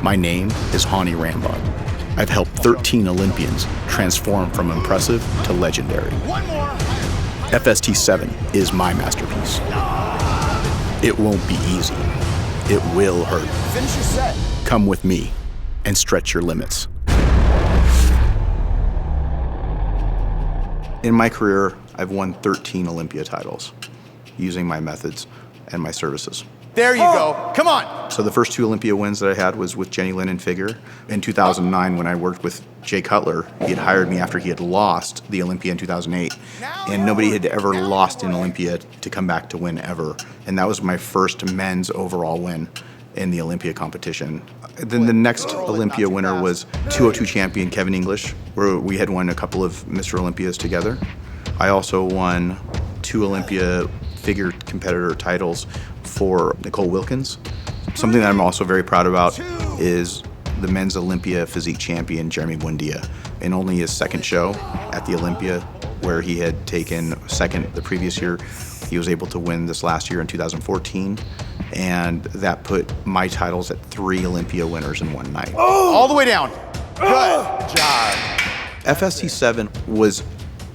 My name is Hani Rambod. I've helped 13 Olympians transform from impressive to legendary. FST-7 is my masterpiece. It won't be easy. It will hurt. Finish your set. Come with me and stretch your limits. In my career, I've won 13 Olympia titles using my methods and my services. There you go. Come on. So the first 2 Olympia wins that I had was with Jenny Lin in figure. In 2009, when I worked with Jay Cutler, he had hired me after he had lost the Olympia in 2008. And nobody had ever lost in Olympia to come back to win ever. And that was my first men's overall win in the Olympia competition. Then the next Olympia winner was 202 champion Kevin English, where we had won a couple of Mr. Olympias together. I also won 2 Olympia figure competitor titles for Nicole Wilkins. Something that I'm also very proud about is the men's Olympia physique champion Jeremy Buendia. In only his second show at the Olympia, where he had taken second the previous year, he was able to win this last year in 2014, and that put my titles at 3 Olympia winners in one night. All the way down. Good job. FST7 was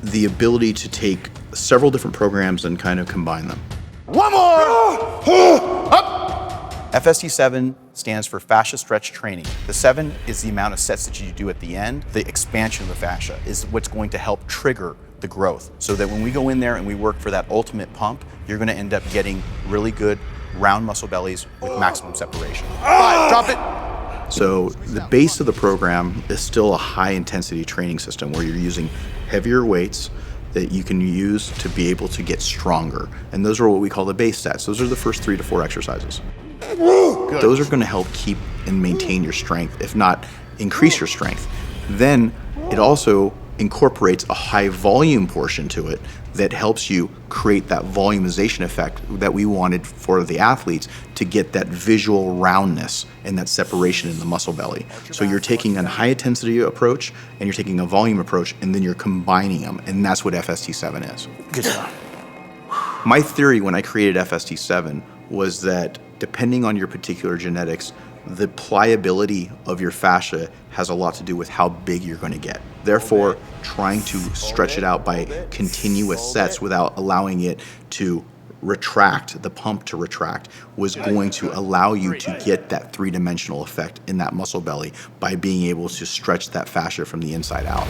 the ability to take several different programs and kind of combine them. One more. Up. FST7 stands for fascia stretch training. The 7 is the amount of sets that you do at the end. The expansion of the fascia is what's going to help trigger the growth, so that when we go in there and we work for that ultimate pump, you're going to end up getting really good round muscle bellies with maximum separation. 5, drop it. So the base of the program is still a high intensity training system where you're using heavier weights that you can use to be able to get stronger. And those are what we call the base sets. Those are the first 3 to 4 exercises. Good. Those are going to help keep and maintain your strength, if not increase your strength. Then it also incorporates a high volume portion to it that helps you create that volumization effect that we wanted for the athletes to get that visual roundness and that separation in the muscle belly. So you're taking a high intensity approach and you're taking a volume approach, and then you're combining them, and that's what FST7 is. Good job. My theory when I created FST7 was that depending on your particular genetics, the pliability of your fascia has a lot to do with how big you're going to get. Therefore, trying to stretch it out by continuous sets without allowing it to retract, the pump to retract, was going to allow you to get that 3-dimensional effect in that muscle belly by being able to stretch that fascia from the inside out.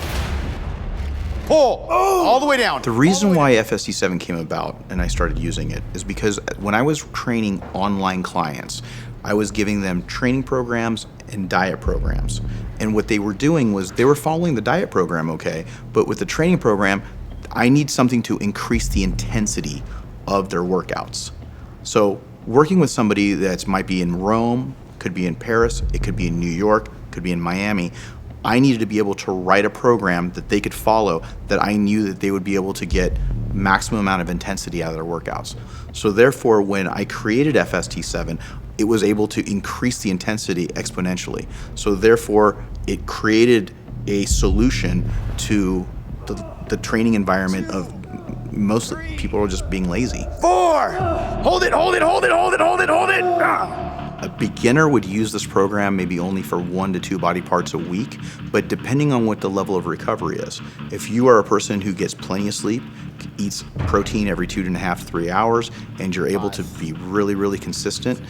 Pull. All the way down. The reason why FST7 came about and I started using it is because when I was training online clients, I was giving them training programs and diet programs. And what they were doing was they were following the diet program okay, but with the training program, I need something to increase the intensity of their workouts. So working with somebody that might be in Rome, could be in Paris, it could be in New York, could be in Miami, I needed to be able to write a program that they could follow, that I knew that they would be able to get maximum amount of intensity out of their workouts. So therefore, when I created FST7, it was able to increase the intensity exponentially. So therefore, it created a solution to the training environment of most people are just being lazy. 4. Hold it, hold it, hold it, hold it, hold it, hold it. A beginner would use this program maybe only for 1 to 2 body parts a week, but depending on what the level of recovery is. If you are a person who gets plenty of sleep, eats protein every 2.5 to 3 hours, and you're able to be really, really consistent,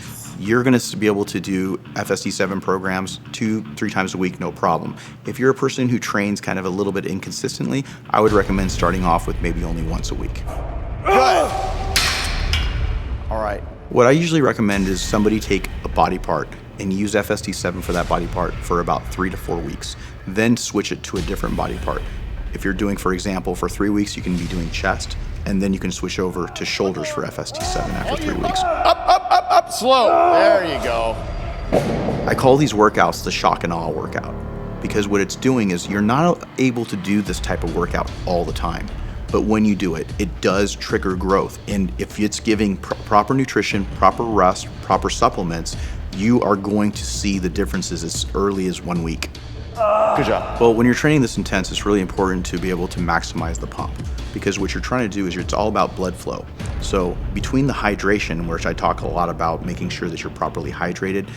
you're going to be able to do FST7 programs 2-3 times a week, no problem. If you're a person who trains kind of a little bit inconsistently, I would recommend starting off with maybe only once a week. Good. All right. What I usually recommend is somebody take a body part and use FST7 for that body part for about 3 to 4 weeks, then switch it to a different body part. If you're doing, for example, for 3 weeks, you can be doing chest, and then you can switch over to shoulders for FST7 after 3 weeks. Up, slow. There you go. I call these workouts the shock and awe workout, because what it's doing is you're not able to do this type of workout all the time. But when you do it, it does trigger growth. And if it's giving proper nutrition, proper rest, proper supplements, you are going to see the differences as early as 1 week. Good job. Well, when you're training this intense, it's really important to be able to maximize the pump. because what you're trying to do is it's all about blood flow. So between the hydration, which I talk a lot about making sure that you're properly hydrated,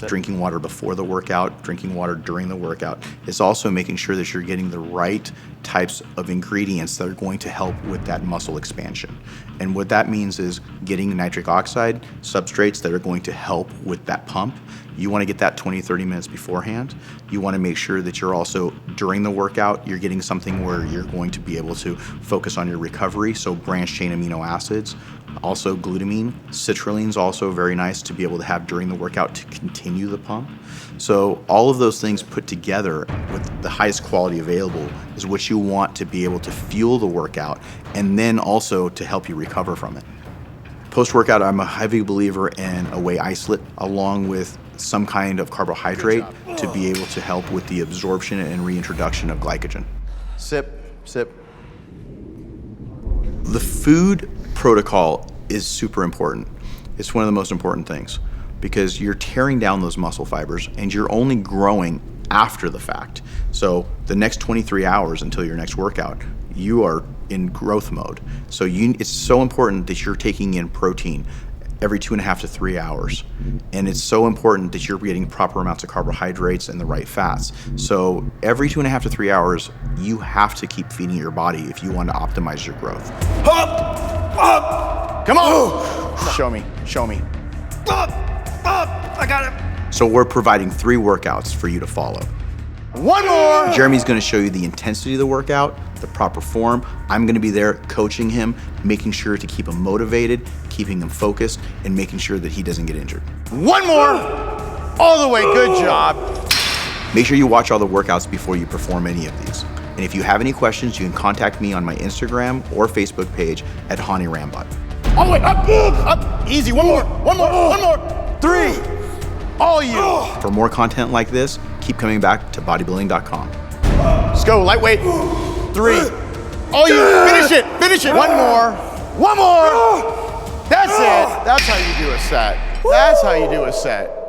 drinking water before the workout, drinking water during the workout, is also making sure that you're getting the right types of ingredients that are going to help with that muscle expansion. And what that means is getting nitric oxide substrates that are going to help with that pump. You want to get that 20-30 minutes beforehand. You want to make sure that you're also, during the workout, you're getting something where you're going to be able to focus on your recovery, so branched chain amino acids, also glutamine. Citrulline is also very nice to be able to have during the workout to continue the pump. So all of those things put together with the highest quality available is what you want to be able to fuel the workout and then also to help you recover from it. Post-workout, I'm a heavy believer in a whey isolate along with some kind of carbohydrate to be able to help with the absorption and reintroduction of glycogen. Sip, sip. The food protocol is super important. It's one of the most important things because you're tearing down those muscle fibers and you're only growing after the fact. So the next 23 hours until your next workout, you are in growth mode. So it's so important that you're taking in protein every 2.5 to 3 hours. And it's so important that you're getting proper amounts of carbohydrates and the right fats. So every 2.5 to 3 hours, you have to keep feeding your body if you want to optimize your growth. Up, up. Come on. Show me, show me. Up, up. I got it. So we're providing 3 workouts for you to follow. One more. Jeremy's going to show you the intensity of the workout, the proper form. I'm going to be there coaching him, making sure to keep him motivated, keeping him focused, and making sure that he doesn't get injured. One more. All the way. Good job. Make sure you watch all the workouts before you perform any of these. And if you have any questions, you can contact me on my Instagram or Facebook page at Hani Rambot. All the way. Up, up. Easy. One more. One more. One more. 3. All you. For more content like this, keep coming back to bodybuilding.com. Let's go. Lightweight. 3. All you. Finish it. Finish it. One more. One more. That's it. That's how you do a set. That's how you do a set.